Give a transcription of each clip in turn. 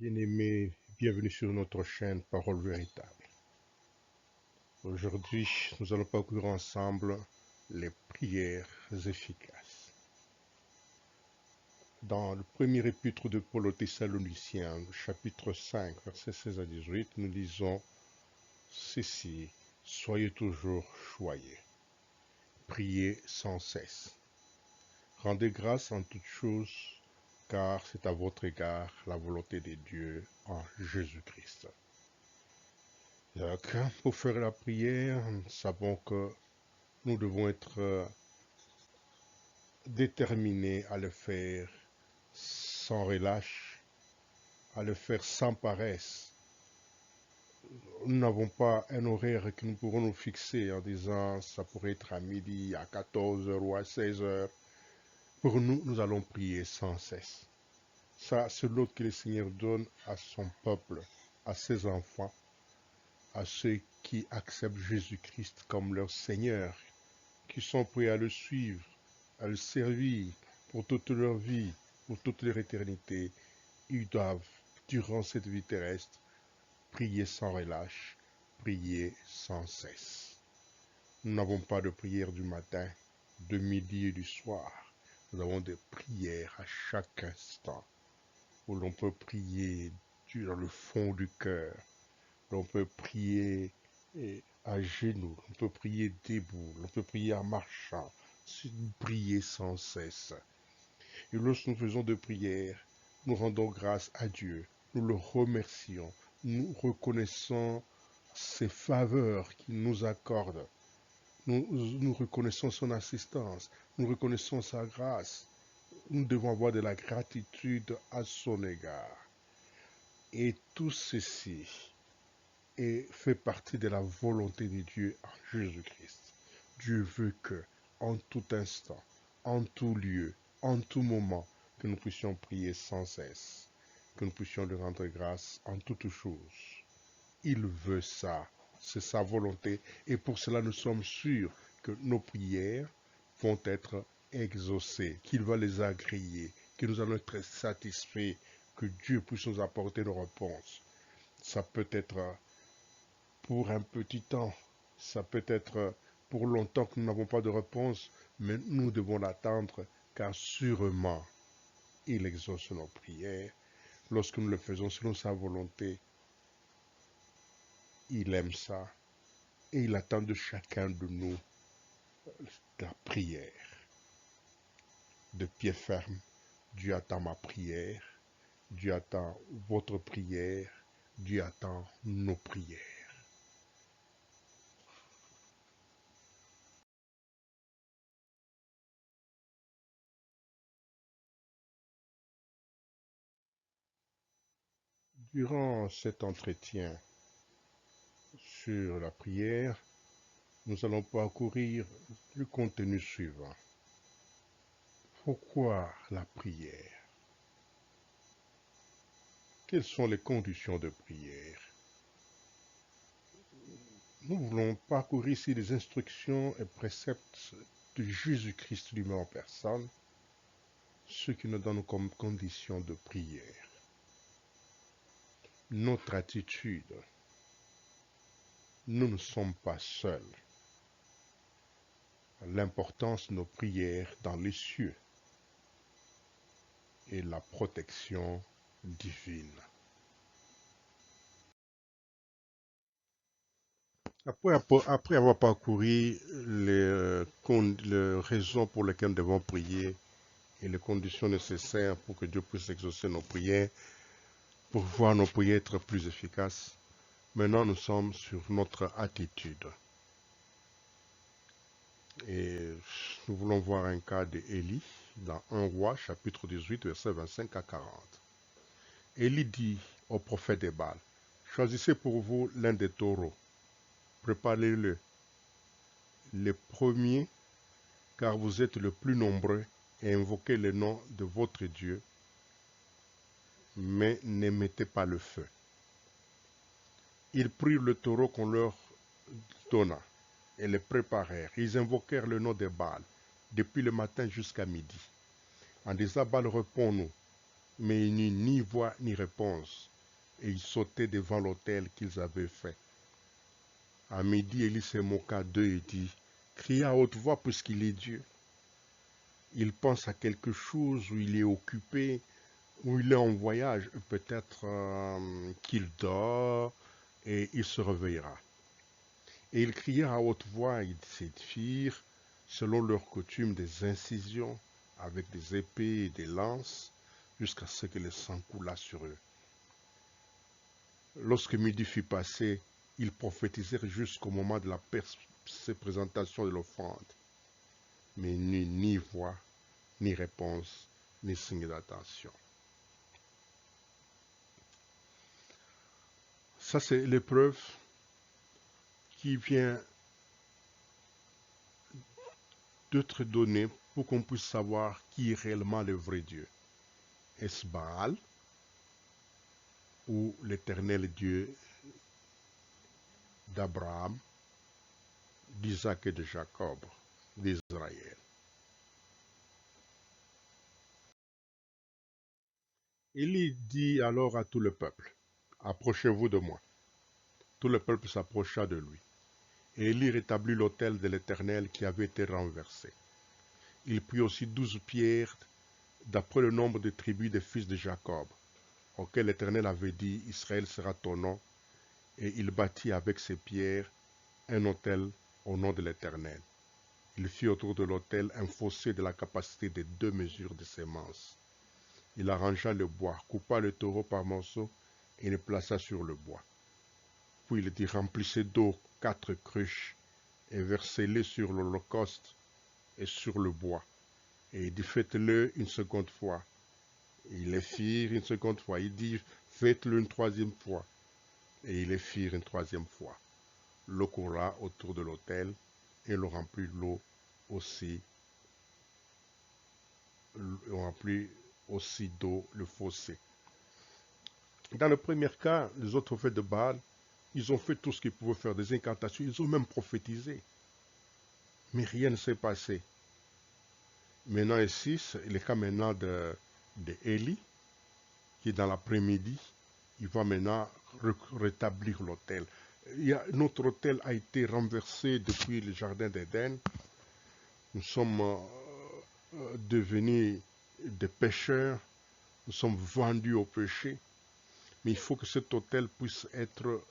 Bien-aimés, bienvenue sur notre chaîne Parole Véritable. Aujourd'hui, nous allons parcourir ensemble les prières efficaces. Dans le premier épître de Paul aux Thessaloniciens, chapitre 5, versets 16 à 18, nous lisons ceci: soyez toujours joyeux, priez sans cesse, rendez grâce en toutes choses, car c'est à votre égard la volonté de Dieu en Jésus-Christ. Donc, pour faire la prière, nous savons que nous devons être déterminés à le faire sans relâche, à le faire sans paresse. Nous n'avons pas un horaire que nous pourrons nous fixer en disant ça pourrait être à midi, à 14 heures ou à 16 heures. Pour nous, nous allons prier sans cesse. Ça, c'est l'ordre que le Seigneur donne à son peuple, à ses enfants, à ceux qui acceptent Jésus-Christ comme leur Seigneur, qui sont prêts à le suivre, à le servir pour toute leur vie, pour toute leur éternité. Ils doivent, durant cette vie terrestre, prier sans relâche, prier sans cesse. Nous n'avons pas de prière du matin, de midi et du soir. Nous avons des prières à chaque instant, où l'on peut prier dans le fond du cœur. L'on peut prier à genoux, on peut prier debout, on peut prier en marchant, prier sans cesse. Et lorsque nous faisons de prières, nous rendons grâce à Dieu, nous le remercions, nous reconnaissons ses faveurs qu'il nous accorde, nous reconnaissons son assistance, nous reconnaissons sa grâce. Nous devons avoir de la gratitude à son égard. Et tout ceci et fait partie de la volonté de Dieu en Jésus-Christ. Dieu veut que, en tout instant, en tout lieu, en tout moment, que nous puissions prier sans cesse, que nous puissions lui rendre grâce en toutes choses. Il veut ça, c'est sa volonté, et pour cela nous sommes sûrs que nos prières vont être exaucées, qu'il va les agréer, que nous allons être satisfaits, que Dieu puisse nous apporter nos réponses. Ça peut être pour un petit temps, ça peut être pour longtemps que nous n'avons pas de réponse, mais nous devons l'attendre, car sûrement il exauce nos prières. Lorsque nous le faisons selon sa volonté, il aime ça et il attend de chacun de nous la prière. De pied ferme, Dieu attend ma prière, Dieu attend votre prière, Dieu attend nos prières. Durant cet entretien sur la prière, nous allons parcourir le contenu suivant. Pourquoi la prière? Quelles sont les conditions de prière? Nous voulons parcourir ici les instructions et préceptes de Jésus-Christ lui-même en personne, ce qui nous donne comme condition de prière. Notre attitude. Nous ne sommes pas seuls. L'importance de nos prières dans les cieux et la protection divine. Après avoir parcouru les raisons pour lesquelles nous devons prier et les conditions nécessaires pour que Dieu puisse exaucer nos prières, pour voir nos prières être plus efficaces, maintenant nous sommes sur notre attitude. Et nous voulons voir un cas d'Élie dans 1 Roi, chapitre 18, versets 25 à 40. Élie dit au prophète de Baal: choisissez pour vous l'un des taureaux, préparez-le, les premiers, car vous êtes le plus nombreux, et invoquez le nom de votre Dieu, mais ne mettez pas le feu. Ils prirent le taureau qu'on leur donna et le préparèrent. Ils invoquèrent le nom de Baal depuis le matin jusqu'à midi. En disant: Baal, réponds-nous. Mais il n'y eut ni voix ni réponse. et ils sautaient devant l'autel qu'ils avaient fait. À midi, Élie se moqua d'eux et dit, criez à haute voix puisqu'il est Dieu. Il pense à quelque chose où il est occupé, où il est en voyage, peut-être qu'il dort et il se réveillera. Et ils crièrent à haute voix, ils firent, selon leur coutume, des incisions avec des épées et des lances, jusqu'à ce que le sang coulât sur eux. Lorsque midi fut passé, ils prophétisèrent jusqu'au moment de la présentation de l'offrande. Mais ni voix, ni réponse, ni signe d'attention. Ça, c'est l'épreuve qui vient d'être donnée pour qu'on puisse savoir qui est réellement le vrai Dieu. Est-ce Baal ou l'éternel Dieu d'Abraham, d'Isaac et de Jacob, d'Israël? Élie dit alors à tout le peuple, approchez-vous de moi. Tout le peuple s'approcha de lui. Et Élie rétablit l'autel de l'Éternel qui avait été renversé. Il prit aussi 12 pierres d'après le nombre de tribus des fils de Jacob, auxquelles l'Éternel avait dit, Israël sera ton nom, et il bâtit avec ces pierres un autel au nom de l'Éternel. Il fit autour de l'autel un fossé de la capacité de 2 mesures de semences. Il arrangea le bois, coupa le taureau par morceaux et le plaça sur le bois. Puis il dit, remplissez d'eau 4 cruches et versez-les sur l'holocauste et sur le bois. Et il dit, faites-le une seconde fois. Et ils le firent une seconde fois. Il dit, faites-le une troisième fois. Et ils le firent une troisième fois. L'eau coula autour de l'autel et l'on remplit l'eau aussi. On remplit aussi d'eau le fossé. Dans le premier cas, les autres prophètes de Baal, ils ont fait tout ce qu'ils pouvaient faire, des incantations, ils ont même prophétisé. Mais rien ne s'est passé. Maintenant ici, c'est le cas maintenant de Élie, qui est dans l'après-midi, il va maintenant rétablir l'autel. Notre autel a été renversé depuis le jardin d'Éden. Nous sommes devenus des pécheurs, nous sommes vendus au péché, mais il faut que cet autel puisse être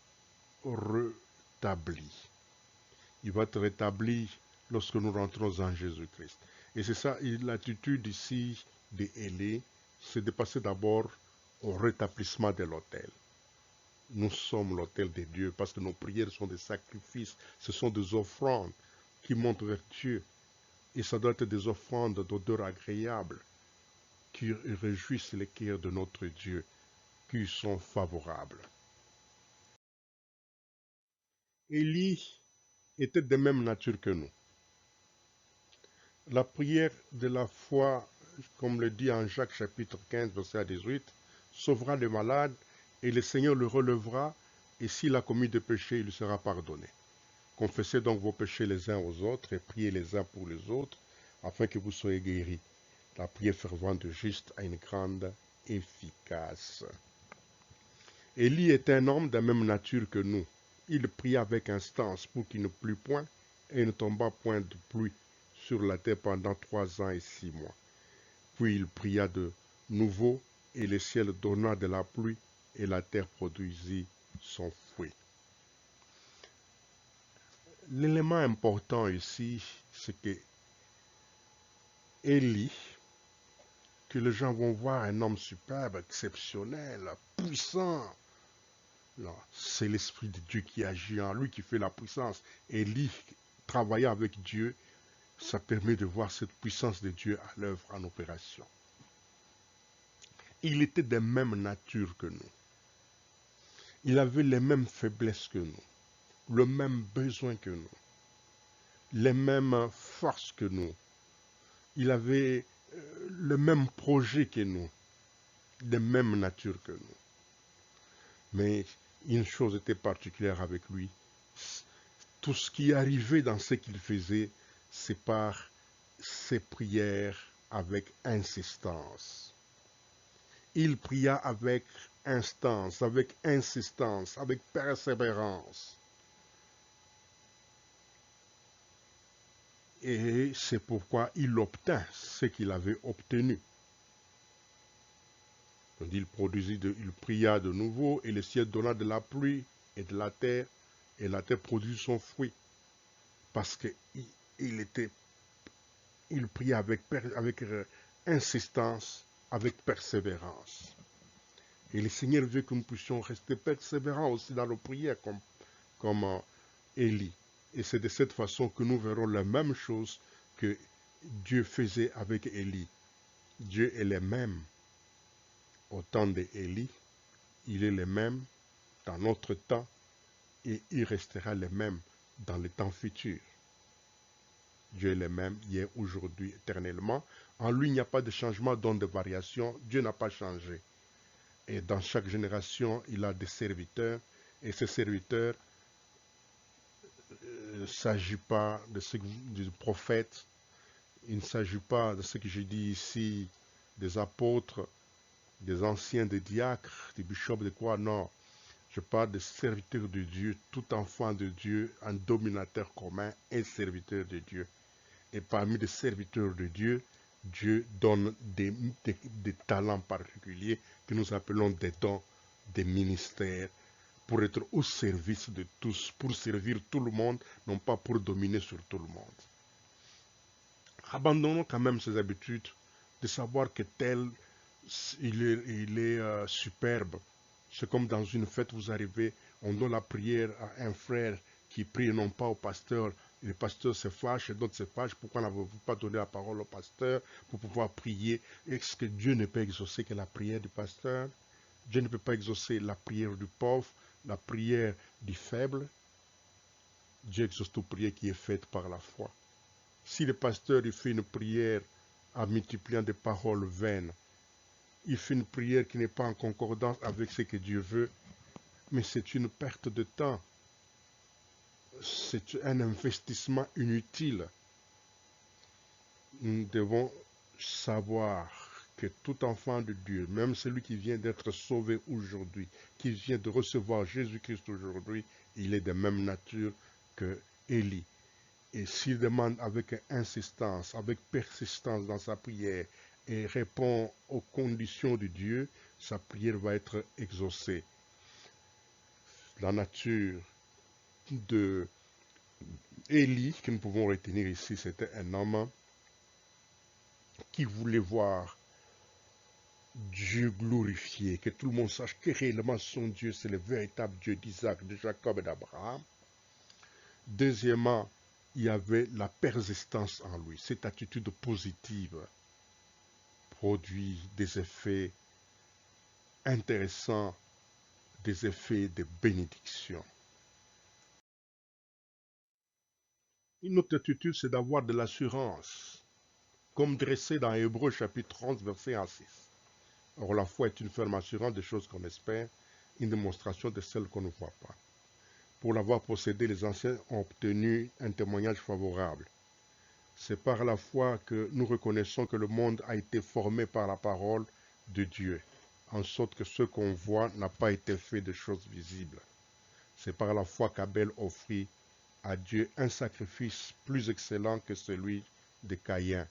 rétabli. Il va être rétabli lorsque nous rentrons en Jésus-Christ. Et c'est ça, l'attitude ici d'Élie, c'est de passer d'abord au rétablissement de l'autel. Nous sommes l'autel de Dieu parce que nos prières sont des sacrifices, ce sont des offrandes qui montent vers Dieu. Et ça doit être des offrandes d'odeur agréable qui réjouissent les cœurs de notre Dieu, qui sont favorables. Élie était de même nature que nous. La prière de la foi, comme le dit en Jacques chapitre 15, verset 18, sauvera le malade et le Seigneur le relèvera, et s'il a commis des péchés, il lui sera pardonné. Confessez donc vos péchés les uns aux autres et priez les uns pour les autres, afin que vous soyez guéris. La prière fervente du juste a une grande efficace. Élie est un homme de la même nature que nous. Il pria avec instance pour qu'il ne plût point, et il ne tomba point de pluie sur la terre pendant 3 ans et 6 mois. Puis il pria de nouveau, et le ciel donna de la pluie, et la terre produisit son fruit. L'élément important ici, c'est que Élie, que les gens vont voir un homme superbe, exceptionnel, puissant, c'est l'Esprit de Dieu qui agit en lui, qui fait la puissance. Élie, travaillant avec Dieu, ça permet de voir cette puissance de Dieu à l'œuvre, en opération. Il était de même nature que nous. Il avait les mêmes faiblesses que nous, le même besoin que nous, les mêmes forces que nous. Il avait le même projet que nous, de même nature que nous. Mais une chose était particulière avec lui. Tout ce qui arrivait dans ce qu'il faisait, c'est par ses prières avec insistance. Il pria avec instance, avec insistance, avec persévérance. Et c'est pourquoi il obtint ce qu'il avait obtenu. Donc il pria de nouveau, et le ciel donna de la pluie et de la terre produit son fruit. Parce qu'il il pria avec insistance, avec persévérance. Et le Seigneur veut que nous puissions rester persévérants aussi dans nos prières, comme Élie. Et c'est de cette façon que nous verrons la même chose que Dieu faisait avec Élie. Dieu est le même au temps d'Élie, il est le même dans notre temps, et il restera le même dans le temps futur. Dieu est le même hier, aujourd'hui, éternellement. En lui, il n'y a pas de changement, donc de variation. Dieu n'a pas changé. Et dans chaque génération, il a des serviteurs. Et ces serviteurs, il ne s'agit pas de ce du prophète. Il ne s'agit pas de ce que je dis ici, des apôtres, des anciens, des diacres, des bishops, de quoi. Non. Je parle des serviteurs de Dieu. Tout enfant de Dieu, un dominateur commun, un serviteur de Dieu. Et parmi les serviteurs de Dieu, Dieu donne des talents particuliers que nous appelons des dons, des ministères, pour être au service de tous, pour servir tout le monde, non pas pour dominer sur tout le monde. Abandonnons quand même ces habitudes de savoir que tel, il est superbe. C'est comme dans une fête, vous arrivez, on donne la prière à un frère qui prie non pas au pasteur. Le pasteur se fâche et d'autres se fâchent. Pourquoi n'avez-vous pas donné la parole au pasteur pour pouvoir prier? Est-ce que Dieu ne peut exaucer que la prière du pasteur? Dieu ne peut pas exaucer la prière du pauvre, la prière du faible. Dieu exauce toute prière qui est faite par la foi. Si le pasteur il fait une prière en multipliant des paroles vaines, il fait une prière qui n'est pas en concordance avec ce que Dieu veut, mais c'est une perte de temps. C'est un investissement inutile. Nous devons savoir que tout enfant de Dieu, même celui qui vient d'être sauvé aujourd'hui, qui vient de recevoir Jésus-Christ aujourd'hui, il est de même nature que Élie. Et s'il demande avec insistance, avec persistance dans sa prière et répond aux conditions de Dieu, sa prière va être exaucée. La nature de Élie que nous pouvons retenir ici, c'était un homme qui voulait voir Dieu glorifié, que tout le monde sache que réellement son Dieu, c'est le véritable Dieu d'Isaac, de Jacob et d'Abraham. Deuxièmement, il y avait la persistance en lui. Cette attitude positive produit des effets intéressants, des effets de bénédiction. Une autre attitude, c'est d'avoir de l'assurance, comme dressé dans Hébreux chapitre 30, verset 1 à 6. Or, la foi est une ferme assurance des choses qu'on espère, une démonstration de celles qu'on ne voit pas. Pour l'avoir possédé, les anciens ont obtenu un témoignage favorable. C'est par la foi que nous reconnaissons que le monde a été formé par la parole de Dieu, en sorte que ce qu'on voit n'a pas été fait de choses visibles. C'est par la foi qu'Abel offrit à Dieu un sacrifice plus excellent que celui de Caïn.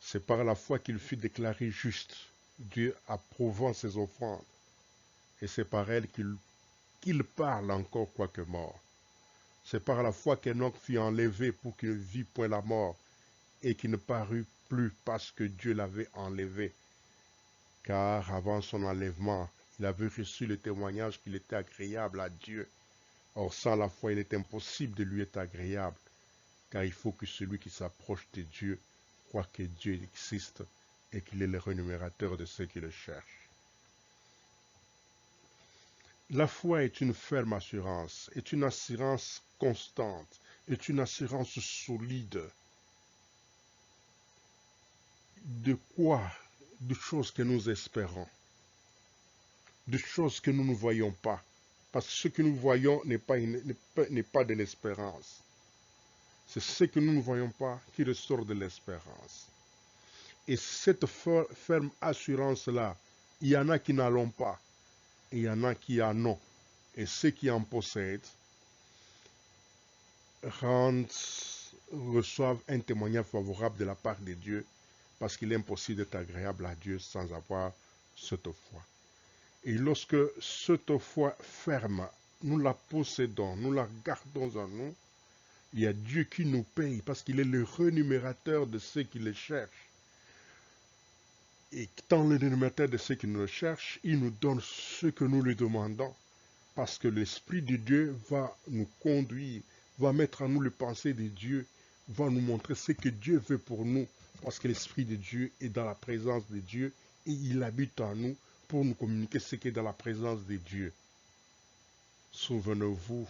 C'est par la foi qu'il fut déclaré juste, Dieu approuvant ses offrandes. Et c'est par elle qu'il parle encore quoique mort. C'est par la foi qu'Enoch fut enlevé pour qu'il ne vit point la mort, et qu'il ne parut plus parce que Dieu l'avait enlevé. Car avant son enlèvement, il avait reçu le témoignage qu'il était agréable à Dieu. Or, sans la foi, il est impossible de lui être agréable, car il faut que celui qui s'approche de Dieu croit que Dieu existe et qu'il est le rémunérateur de ceux qui le cherchent. La foi est une ferme assurance, est une assurance constante, est une assurance solide. De quoi? De choses que nous espérons, de choses que nous ne voyons pas. Parce que ce que nous voyons n'est pas de l'espérance. C'est ce que nous ne voyons pas qui ressort de l'espérance. Et cette ferme assurance-là Il y en a qui n'en pas, et il y en a qui en ont. Et ceux qui en possèdent reçoivent un témoignage favorable de la part de Dieu, parce qu'il est impossible d'être agréable à Dieu sans avoir cette foi. Et lorsque cette foi ferme, nous la possédons, nous la gardons en nous, il y a Dieu qui nous paye parce qu'il est le rémunérateur de ceux qui le cherchent. Et dans le rémunérateur de ceux qui nous le cherchent, il nous donne ce que nous lui demandons. Parce que l'Esprit de Dieu va nous conduire, va mettre en nous les pensées de Dieu, va nous montrer ce que Dieu veut pour nous. Parce que l'Esprit de Dieu est dans la présence de Dieu et il habite en nous pour nous communiquer ce qui est dans la présence de Dieu. Souvenez-vous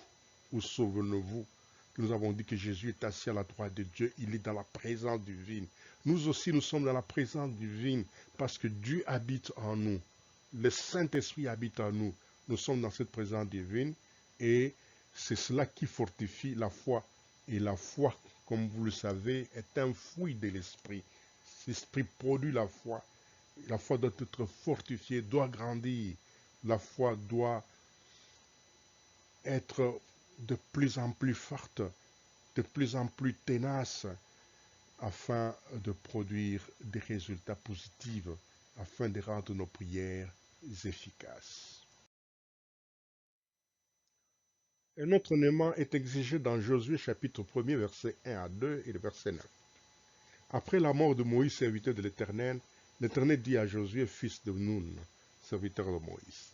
que nous avons dit que Jésus est assis à la droite de Dieu, il est dans la présence divine. Nous aussi, nous sommes dans la présence divine parce que Dieu habite en nous. Le Saint-Esprit habite en nous. Nous sommes dans cette présence divine et c'est cela qui fortifie la foi. Et la foi, comme vous le savez, est un fruit de l'Esprit. L'Esprit produit la foi. La foi doit être fortifiée, doit grandir. La foi doit être de plus en plus forte, de plus en plus tenace, afin de produire des résultats positifs, afin de rendre nos prières efficaces. Un autre élément est exigé dans Josué chapitre 1er, verset 1 à 2 et le verset 9. Après la mort de Moïse, serviteur de l'Éternel, l'Éternel dit à Josué, fils de Nun, serviteur de Moïse,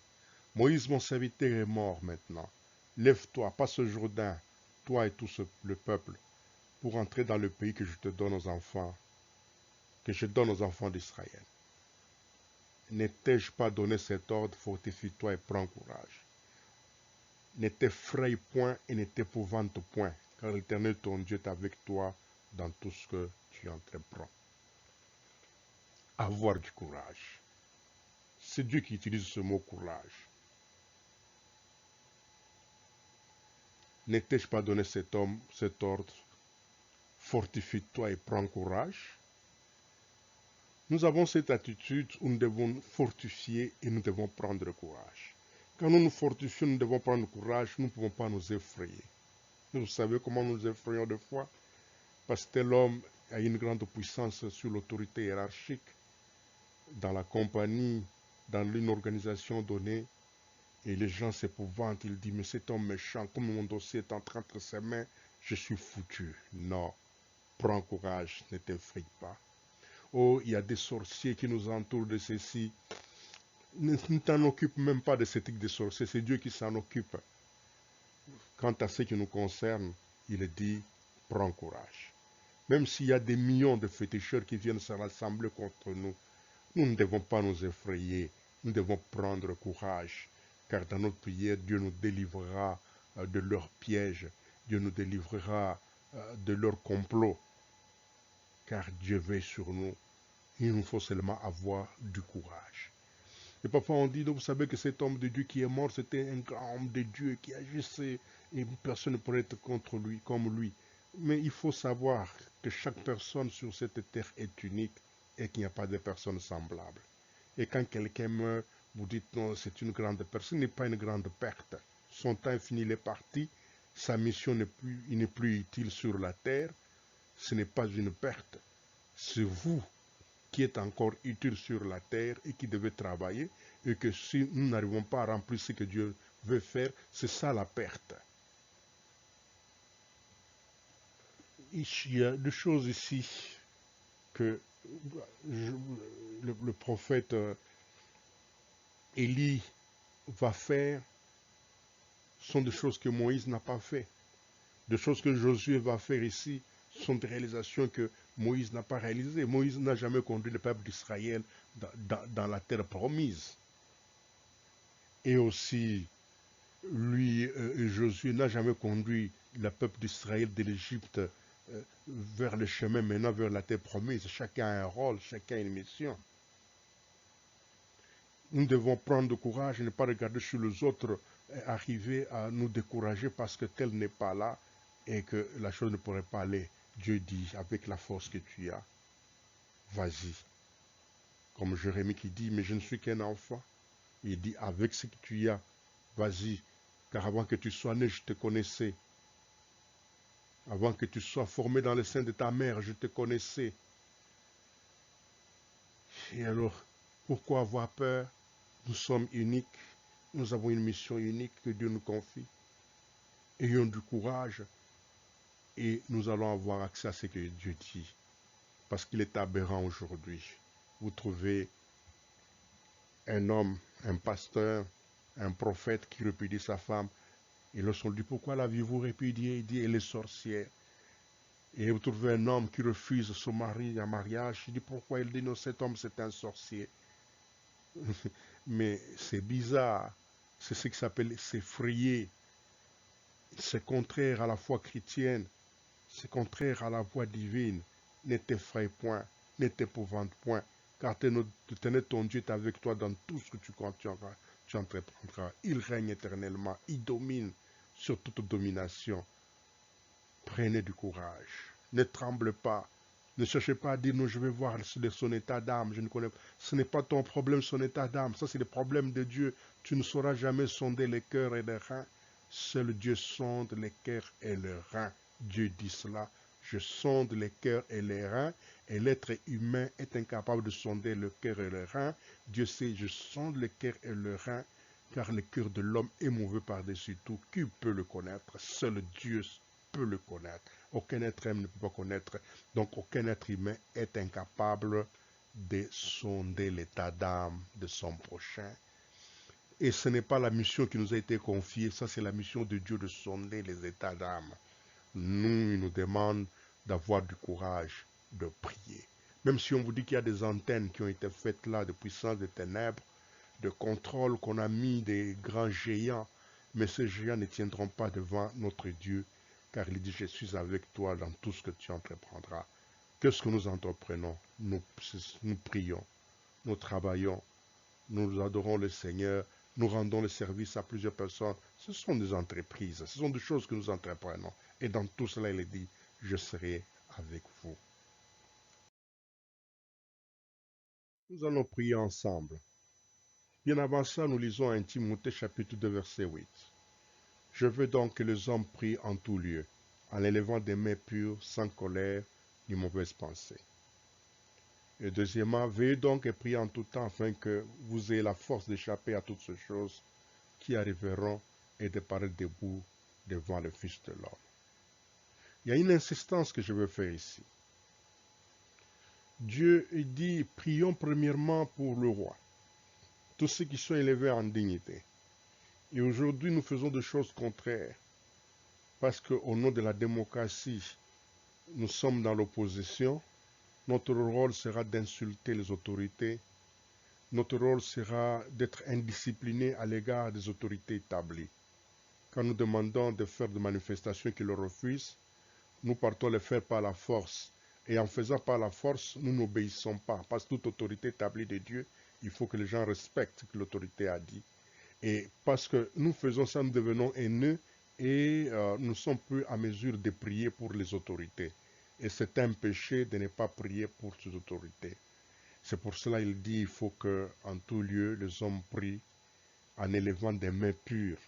Moïse, mon serviteur, est mort maintenant. Lève-toi, passe le Jourdain, toi et tout le peuple, pour entrer dans le pays que je te donne aux enfants, que je donne aux enfants d'Israël. Ne t'ai-je pas donné cet ordre, fortifie-toi et prends courage. Ne t'effraie point et ne t'épouvante point, car l'Éternel ton Dieu est avec toi dans tout ce que tu entreprends. Avoir du courage. C'est Dieu qui utilise ce mot courage. Ne t'ai-je pas donné cet ordre, fortifie-toi et prends courage. Nous avons cette attitude où nous devons fortifier et nous devons prendre courage. Quand nous nous fortifions, nous devons prendre courage, nous ne pouvons pas nous effrayer. Vous savez comment nous effrayons de fois? Parce que tel homme a une grande puissance sur l'autorité hiérarchique, dans la compagnie, dans une organisation donnée, et les gens s'épouvantent, ils disent, mais cet homme méchant, comme mon dossier est entre ses mains, je suis foutu. Non, prends courage, ne t'effraie pas. Oh, il y a des sorciers qui nous entourent de ceci. Ne t'en occupe même pas de cette éthique des sorciers, c'est Dieu qui s'en occupe. Quant à ce qui nous concerne, il dit, prends courage. Même s'il y a des millions de féticheurs qui viennent se rassembler contre nous, nous ne devons pas nous effrayer, nous devons prendre courage, car dans notre prière, Dieu nous délivrera de leurs pièges, Dieu nous délivrera de leurs complots, car Dieu veille sur nous. Il nous faut seulement avoir du courage. Et parfois on dit, donc vous savez que cet homme de Dieu qui est mort, c'était un grand homme de Dieu qui agissait et personne ne pourrait être contre lui, comme lui. Mais il faut savoir que chaque personne sur cette terre est unique et qu'il n'y a pas de personnes semblables. Et quand quelqu'un meurt, vous dites non, c'est une grande personne, ce n'est pas une grande perte. Son temps est fini, il est parti, sa mission il n'est plus utile sur la terre, ce n'est pas une perte. C'est vous qui êtes encore utile sur la terre et qui devez travailler, et que si nous n'arrivons pas à remplir ce que Dieu veut faire, c'est ça la perte. Il y a des choses ici que le prophète Élie va faire, sont des choses que Moïse n'a pas fait. Des choses que Josué va faire ici sont des réalisations que Moïse n'a pas réalisées. Moïse n'a jamais conduit le peuple d'Israël dans la terre promise. Et aussi, lui, Josué n'a jamais conduit le peuple d'Israël de l'Égypte vers le chemin, maintenant vers la terre promise. Chacun a un rôle, chacun a une mission. Nous devons prendre courage et ne pas regarder sur les autres arriver à nous décourager parce que tel n'est pas là et que la chose ne pourrait pas aller. Dieu dit, avec la force que tu as, vas-y. Comme Jérémie qui dit, mais je ne suis qu'un enfant. Il dit, avec ce que tu as, vas-y, car avant que tu sois né, je te connaissais. Avant que tu sois formé dans le sein de ta mère, je te connaissais. Et alors, pourquoi avoir peur? Nous sommes uniques. Nous avons une mission unique que Dieu nous confie. Ayons du courage et nous allons avoir accès à ce que Dieu dit. Parce qu'il est aberrant aujourd'hui. Vous trouvez un homme, un pasteur, un prophète qui répudie sa femme. Et lorsqu'on lui dit pourquoi l'aviez-vous répudiée, il dit elle est sorcière. Et vous trouvez un homme qui refuse son mari en mariage. Il dit pourquoi? Il dit non, cet homme c'est un sorcier. Mais c'est bizarre. C'est ce qui s'appelle s'effrayer. C'est contraire à la foi chrétienne. C'est contraire à la voie divine. Ne t'effraie point, ne t'épouvante point, car tenez ton Dieu est avec toi dans tout ce que tu entreprendras. Il règne éternellement, il domine sur toute domination. Prenez du courage, ne tremble pas, ne cherchez pas à dire non, je vais voir son état d'âme, je ne connais pas. Ce n'est pas ton problème, son état d'âme, ça c'est le problème de Dieu. Tu ne sauras jamais sonder les cœurs et les reins. Seul Dieu sonde les cœurs et les reins. Dieu dit cela. Je sonde les cœurs et les reins, et l'être humain est incapable de sonder le cœur et le rein. Dieu sait, je sonde le cœur et le rein, car le cœur de l'homme est mauvais par-dessus tout. Qui peut le connaître? Seul Dieu peut le connaître. Aucun être humain ne peut pas connaître. Donc aucun être humain est incapable de sonder l'état d'âme de son prochain. Et ce n'est pas la mission qui nous a été confiée, ça c'est la mission de Dieu de sonder les états d'âme. Nous, il nous demande d'avoir du courage, de prier. Même si on vous dit qu'il y a des antennes qui ont été faites là de puissance des ténèbres, de contrôle qu'on a mis des grands géants, mais ces géants ne tiendront pas devant notre Dieu, car il dit, je suis avec toi dans tout ce que tu entreprendras. Qu'est-ce que nous entreprenons? Nous prions, nous travaillons, nous adorons le Seigneur, nous rendons le service à plusieurs personnes. Ce sont des entreprises, ce sont des choses que nous entreprenons. Et dans tout cela, il est dit, je serai avec vous. Nous allons prier ensemble. Bien avant ça, nous lisons 1 Timothée chapitre 2 verset 8. Je veux donc que les hommes prient en tout lieu, en élevant des mains pures, sans colère ni mauvaise pensée. Et deuxièmement, veillez donc et priez en tout temps afin que vous ayez la force d'échapper à toutes ces choses qui arriveront et de paraître debout devant le Fils de l'homme. Il y a une insistance que je veux faire ici. Dieu dit, prions premièrement pour le roi, tous ceux qui sont élevés en dignité. Et aujourd'hui, nous faisons des choses contraires, parce qu'au nom de la démocratie, nous sommes dans l'opposition. Notre rôle sera d'insulter les autorités. Notre rôle sera d'être indiscipliné à l'égard des autorités établies. Quand nous demandons de faire des manifestations qui le refusent, nous partons les faire par la force. Et en faisant par la force, nous n'obéissons pas. Parce que toute autorité établie de Dieu, il faut que les gens respectent ce que l'autorité a dit. Et parce que nous faisons ça, nous devenons haineux et nous ne sommes plus à mesure de prier pour les autorités. Et c'est un péché de ne pas prier pour ces autorités. C'est pour cela qu'il dit il faut que, en tout lieu, les hommes prient en élevant des mains pures,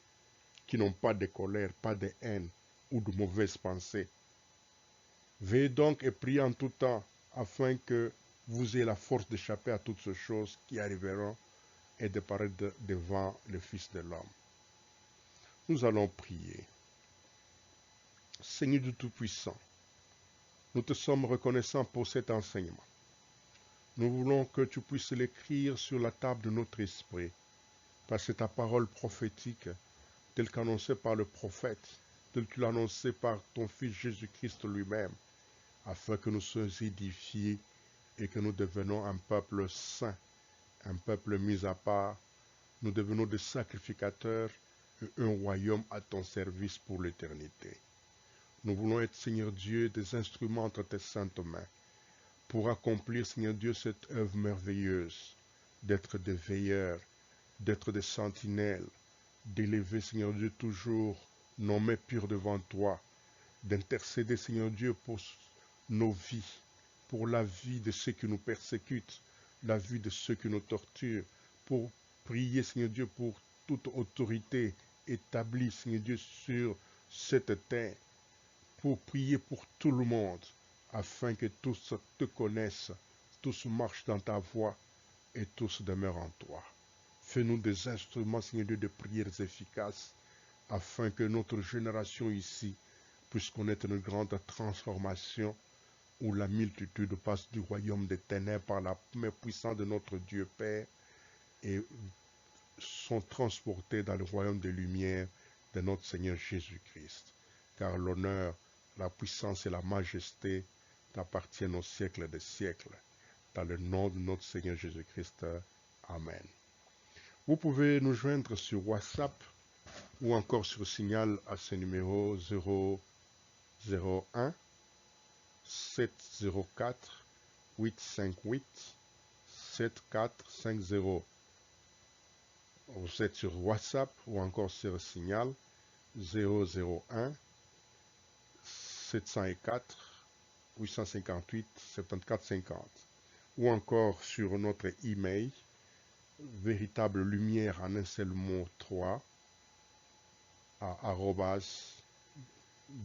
qui n'ont pas de colère, pas de haine ou de mauvaises pensées. Veillez donc et priez en tout temps, afin que vous ayez la force d'échapper à toutes ces choses qui arriveront et de paraître devant le Fils de l'homme. Nous allons prier. Seigneur du Tout-Puissant, nous te sommes reconnaissants pour cet enseignement. Nous voulons que tu puisses l'écrire sur la table de notre esprit, parce que ta parole prophétique, telle qu'annoncée par le prophète, telle que tu l'as annoncée par ton Fils Jésus-Christ lui-même, afin que nous soyons édifiés et que nous devenons un peuple saint, un peuple mis à part. Nous devenons des sacrificateurs et un royaume à ton service pour l'éternité. Nous voulons être, Seigneur Dieu, des instruments entre tes saintes mains pour accomplir, Seigneur Dieu, cette œuvre merveilleuse d'être des veilleurs, d'être des sentinelles, d'élever, Seigneur Dieu, toujours nos mains pures devant toi, d'intercéder, Seigneur Dieu, pour nos vies, pour la vie de ceux qui nous persécutent, la vie de ceux qui nous torturent, pour prier, Seigneur Dieu, pour toute autorité établie, Seigneur Dieu, sur cette terre, pour prier pour tout le monde, afin que tous te connaissent, tous marchent dans ta voie et tous demeurent en toi. Fais-nous des instruments, Seigneur Dieu, de prières efficaces, afin que notre génération ici puisse connaître une grande transformation où la multitude passe du royaume des ténèbres par la main puissante de notre Dieu Père et sont transportés dans le royaume des lumières de notre Seigneur Jésus-Christ. Car l'honneur, la puissance et la majesté t'appartiennent au siècle des siècles. Dans le nom de notre Seigneur Jésus-Christ. Amen. Vous pouvez nous joindre sur WhatsApp ou encore sur Signal à ce numéro 001 704 858 7450. Vous êtes sur WhatsApp ou encore sur Signal 001 704 858 7450 ou encore sur notre email véritable lumière en un seul mot 3 à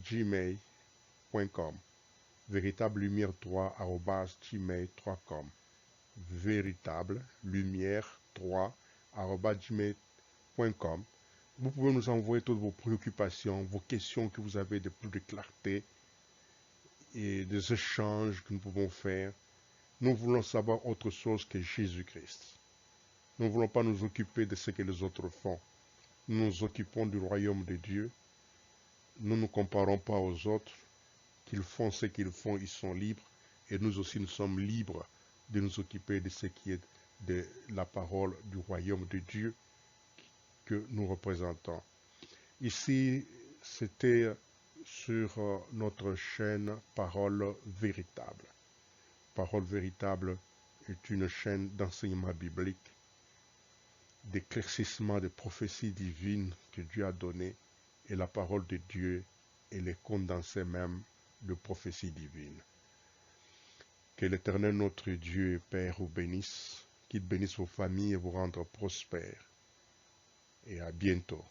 @gmail.com véritable lumière 3 @gmail.com véritable lumière 3 @gmail.com. Vous pouvez nous envoyer toutes vos préoccupations, vos questions que vous avez de plus de clarté et des échanges que nous pouvons faire. Nous voulons savoir autre chose que Jésus-Christ. Nous ne voulons pas nous occuper de ce que les autres font. Nous nous occupons du royaume de Dieu. Nous ne nous comparons pas aux autres. Qu'ils font ce qu'ils font, ils sont libres. Et nous aussi, nous sommes libres de nous occuper de ce qui est de la parole du royaume de Dieu que nous représentons. Ici, c'était sur notre chaîne Parole Véritable. Parole Véritable est une chaîne d'enseignement biblique, d'éclaircissement des prophéties divines que Dieu a données, et la parole de Dieu est les condensés même de prophéties divines. Que l'Éternel notre Dieu et Père vous bénisse, qu'il bénisse vos familles et vous rende prospères. Et à bientôt.